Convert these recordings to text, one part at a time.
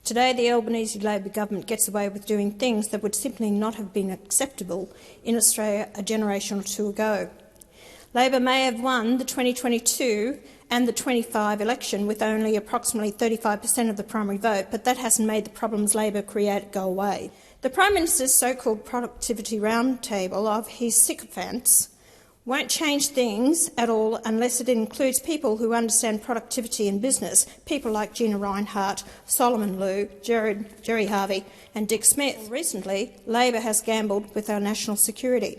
Today, the Albanese Labor government gets away with doing things that would simply not have been acceptable in Australia a generation or two ago. Labor may have won the 2022 and the 25 election with only approximately 35% of the primary vote, but that hasn't made the problems Labor created go away. The Prime Minister's so-called productivity roundtable of his sycophants won't change things at all unless it includes people who understand productivity in business, people like Gina Rinehart, Solomon Lew, Jerry Harvey and Dick Smith. Recently, Labor has gambled with our national security.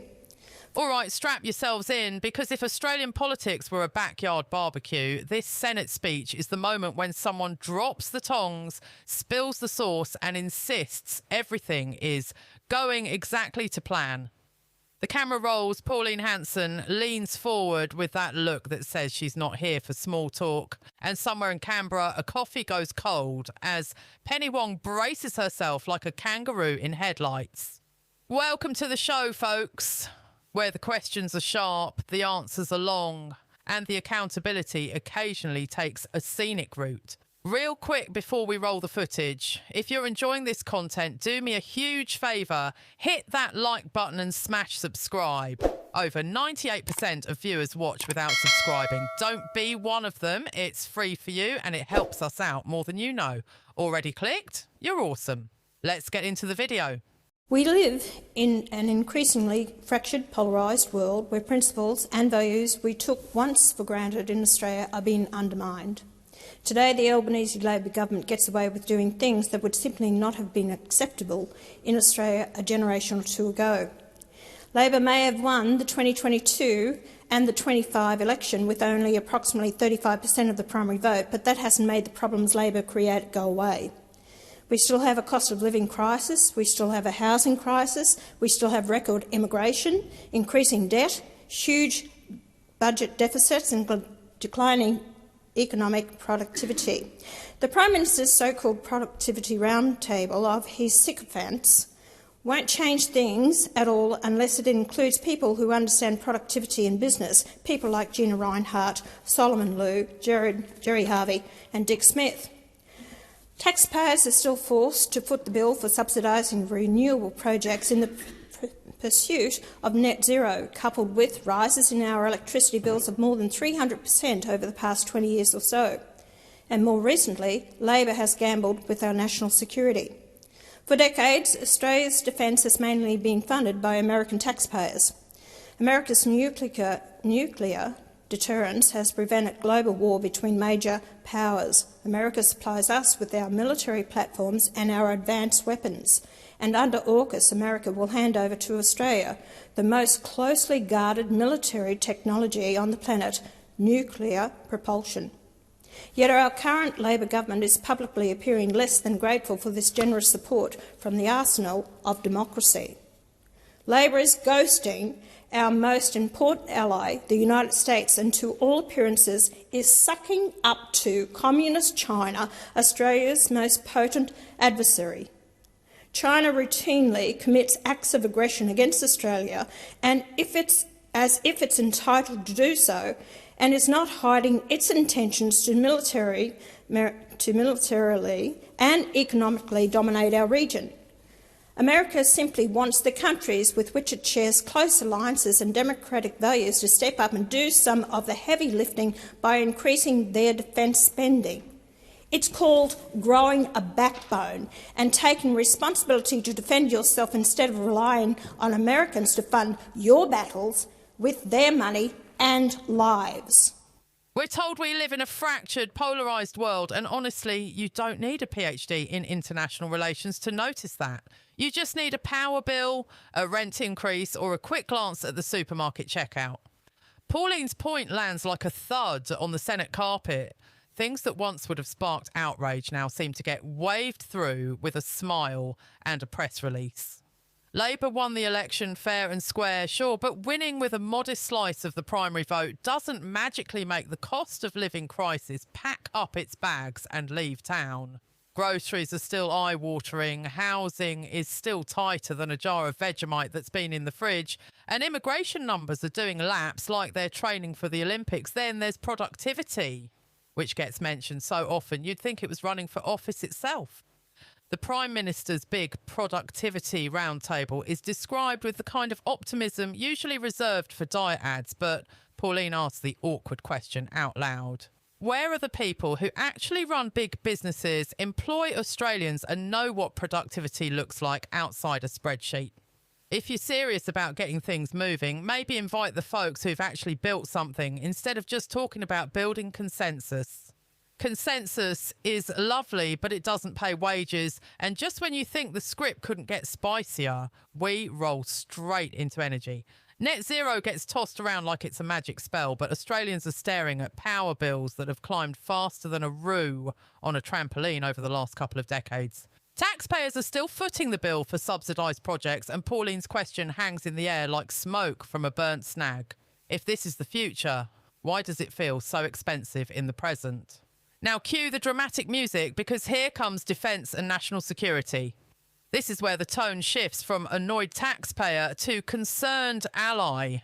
All right, strap yourselves in, because if Australian politics were a backyard barbecue, this Senate speech is the moment when someone drops the tongs, spills the sauce and insists everything is going exactly to plan. The camera rolls, Pauline Hanson leans forward with that look that says she's not here for small talk. And somewhere in Canberra, a coffee goes cold as Penny Wong braces herself like a kangaroo in headlights. Welcome to the show, folks, where the questions are sharp, the answers are long, and the accountability occasionally takes a scenic route. Real quick before we roll the footage, if you're enjoying this content, do me a huge favour, hit that like button and smash subscribe. Over 98% of viewers watch without subscribing. Don't be one of them, it's free for you and it helps us out more than you know. Already clicked? You're awesome. Let's get into the video. We live in an increasingly fractured, polarised world where principles and values we took once for granted in Australia are being undermined. Today, the Albanese Labor government gets away with doing things that would simply not have been acceptable in Australia a generation or two ago. Labor may have won the 2022 and the 25 election with only approximately 35% of the primary vote, but that hasn't made the problems Labor created go away. We still have a cost of living crisis, we still have a housing crisis, we still have record immigration, increasing debt, huge budget deficits and declining economic productivity. The Prime Minister's so-called productivity roundtable of his sycophants won't change things at all unless it includes people who understand productivity in business, people like Gina Rinehart, Solomon Lew, Jerry Harvey and Dick Smith. Taxpayers are still forced to foot the bill for subsidising renewable projects in the pursuit of net zero, coupled with rises in our electricity bills of more than 300% over the past 20 years or so. And more recently, Labor has gambled with our national security. For decades, Australia's defence has mainly been funded by American taxpayers. America's nuclear deterrence has prevented global war between major powers. America supplies us with our military platforms and our advanced weapons. And under AUKUS, America will hand over to Australia the most closely guarded military technology on the planet, nuclear propulsion. Yet our current Labor government is publicly appearing less than grateful for this generous support from the arsenal of democracy. Labor is ghosting our most important ally, the United States, and to all appearances is sucking up to Communist China, Australia's most potent adversary. China routinely commits acts of aggression against Australia, and as if it's entitled to do so, and is not hiding its intentions to militarily and economically dominate our region. America simply wants the countries with which it shares close alliances and democratic values to step up and do some of the heavy lifting by increasing their defence spending. It's called growing a backbone and taking responsibility to defend yourself instead of relying on Americans to fund your battles with their money and lives. We're told we live in a fractured, polarised world, and honestly, you don't need a PhD in international relations to notice that. You just need a power bill, a rent increase, or a quick glance at the supermarket checkout. Pauline's point lands like a thud on the Senate carpet. Things that once would have sparked outrage now seem to get waved through with a smile and a press release. Labor won the election fair and square, sure, but winning with a modest slice of the primary vote doesn't magically make the cost of living crisis pack up its bags and leave town. Groceries are still eye-watering, housing is still tighter than a jar of Vegemite that's been in the fridge, and immigration numbers are doing laps like they're training for the Olympics. Then there's productivity, which gets mentioned so often you'd think it was running for office itself. The Prime Minister's big productivity roundtable is described with the kind of optimism usually reserved for diet ads, but Pauline asks the awkward question out loud. Where are the people who actually run big businesses, employ Australians and know what productivity looks like outside a spreadsheet? If you're serious about getting things moving, maybe invite the folks who've actually built something instead of just talking about building consensus. Consensus is lovely, but it doesn't pay wages. And just when you think the script couldn't get spicier, we roll straight into energy. Net zero gets tossed around like it's a magic spell, but Australians are staring at power bills that have climbed faster than a roux on a trampoline over the last couple of decades. Taxpayers are still footing the bill for subsidised projects, and Pauline's question hangs in the air like smoke from a burnt snag. If this is the future, why does it feel so expensive in the present? Now cue the dramatic music, because here comes defence and national security. This is where the tone shifts from annoyed taxpayer to concerned ally.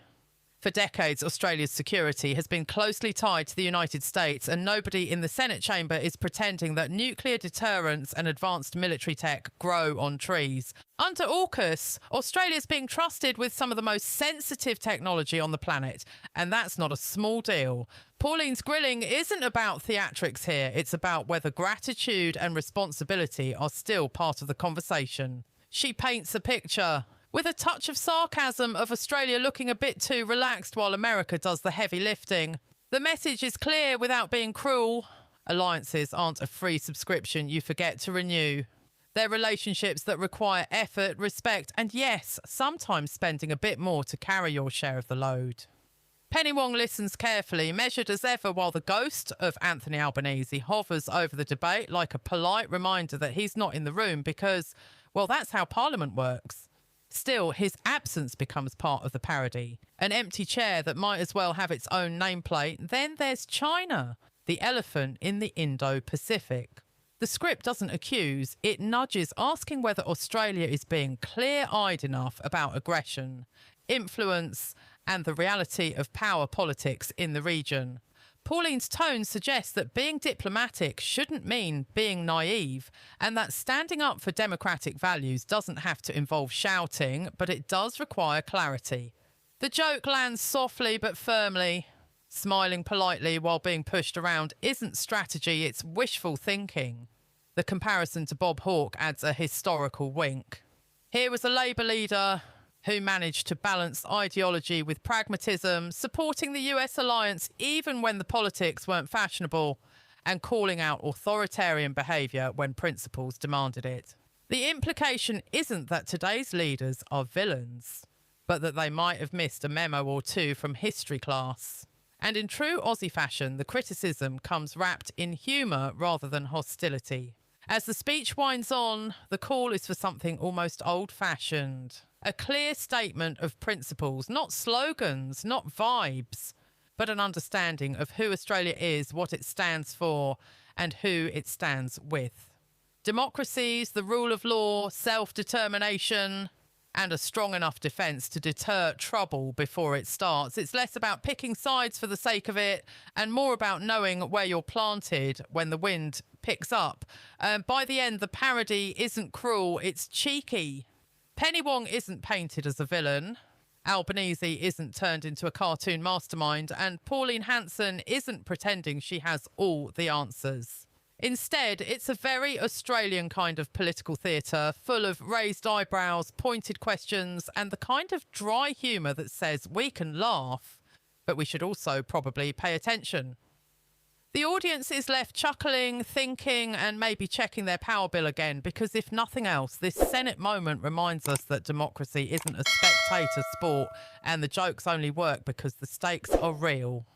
For decades, Australia's security has been closely tied to the United States, and nobody in the Senate chamber is pretending that nuclear deterrence and advanced military tech grow on trees. Under AUKUS, Australia's being trusted with some of the most sensitive technology on the planet, and that's not a small deal. Pauline's grilling isn't about theatrics here, it's about whether gratitude and responsibility are still part of the conversation. She paints a picture with a touch of sarcasm of Australia looking a bit too relaxed while America does the heavy lifting. The message is clear without being cruel. Alliances aren't a free subscription you forget to renew. They're relationships that require effort, respect, and yes, sometimes spending a bit more to carry your share of the load. Penny Wong listens carefully, measured as ever, while the ghost of Anthony Albanese hovers over the debate like a polite reminder that he's not in the room because, well, that's how Parliament works. Still, his absence becomes part of the parody. An empty chair that might as well have its own nameplate. Then there's China, the elephant in the Indo-Pacific. The script doesn't accuse, it nudges, asking whether Australia is being clear-eyed enough about aggression, influence, and the reality of power politics in the region. Pauline's tone suggests that being diplomatic shouldn't mean being naive, and that standing up for democratic values doesn't have to involve shouting, but it does require clarity. The joke lands softly but firmly. Smiling politely while being pushed around isn't strategy, it's wishful thinking. The comparison to Bob Hawke adds a historical wink. Here was a Labour leader who managed to balance ideology with pragmatism, supporting the US alliance even when the politics weren't fashionable, and calling out authoritarian behaviour when principles demanded it. The implication isn't that today's leaders are villains, but that they might have missed a memo or two from history class. And in true Aussie fashion, the criticism comes wrapped in humour rather than hostility. As the speech winds on, the call is for something almost old-fashioned. A clear statement of principles, not slogans, not vibes, but an understanding of who Australia is, what it stands for, and who it stands with. Democracies, the rule of law, self-determination, and a strong enough defence to deter trouble before it starts. It's less about picking sides for the sake of it and more about knowing where you're planted when the wind picks up. By the end, the parody isn't cruel, it's cheeky. Penny Wong isn't painted as a villain, Albanese isn't turned into a cartoon mastermind, and Pauline Hanson isn't pretending she has all the answers. Instead, it's a very Australian kind of political theatre, full of raised eyebrows, pointed questions, and the kind of dry humour that says we can laugh, but we should also probably pay attention. The audience is left chuckling, thinking, and maybe checking their power bill again, because if nothing else, this Senate moment reminds us that democracy isn't a spectator sport, and the jokes only work because the stakes are real.